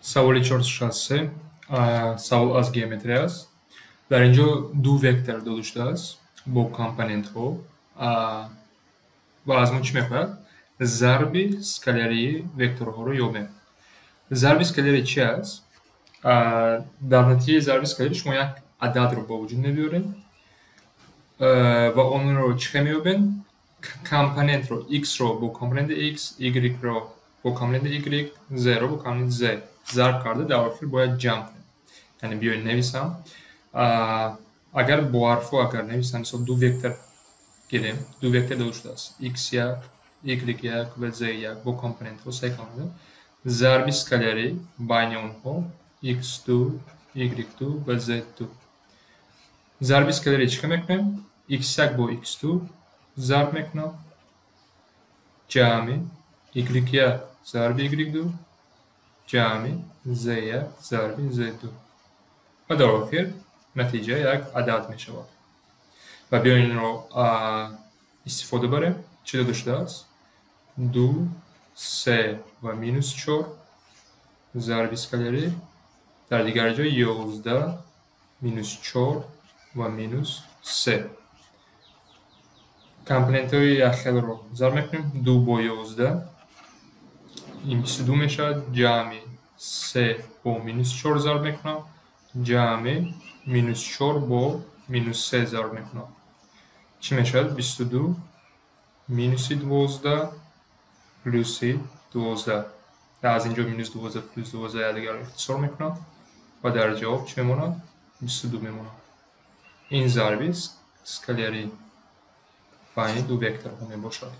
سوال 463 سوال از گئومتریا است. در اینجا دو وکتور داشته است با کامپوننت ها و از ما چی میخواهد؟ ضرب اسکالری وکتورها رو یابیم. ضرب اسکالری چی است؟ در نتیجه ضرب اسکالری شما یک عدد رو با وجود میبیارین و اون رو چی میابین؟ کامپوننت رو x رو با کامپوننت x، y رو با کامپوننت y، z رو با کامپوننت z ضرب کرده در آخر باید جمع کنیم. یعنی بیاین نویسم اگر با حرف اگر نویسم مثلا دو وکتور گیریم، دو وکتور داشته است x1 y1 و z1 با کامپوننت رو سه کامپوننت ضرب اسکالری بین اونها x2 y2 و z2 ضرب اسکالری چی میکنیم؟ x1 با x2 ضرب میکنم جمع y1 ضرب y2 جمع z1 ضرب z2 و در آخر نتیجه یک عدد می شود. و بیاین رو استفاده بریم. چی داشته است؟ 2 3 و مینوس 4 ضرب اسکالری در دیگر جا 11 مینوس 4 و مینوس 3 کامپوننت های اخیر رو ضرب میکنیم. 2 با 11 این 22 میشه جمع 3 با مینوس 4 ضرب میکنم جمع مینوس 4 با مینوس 3 ضرب میکنم چی میشه؟ 22 مینوس 12 پلوس 12 از اینجا مینوس 12 پلوس 12 دیگر اختصار میکنم و در جواب چی میموند؟ 22 میموند. این ضرب اسکالری بین دو وکتور ها می باشد.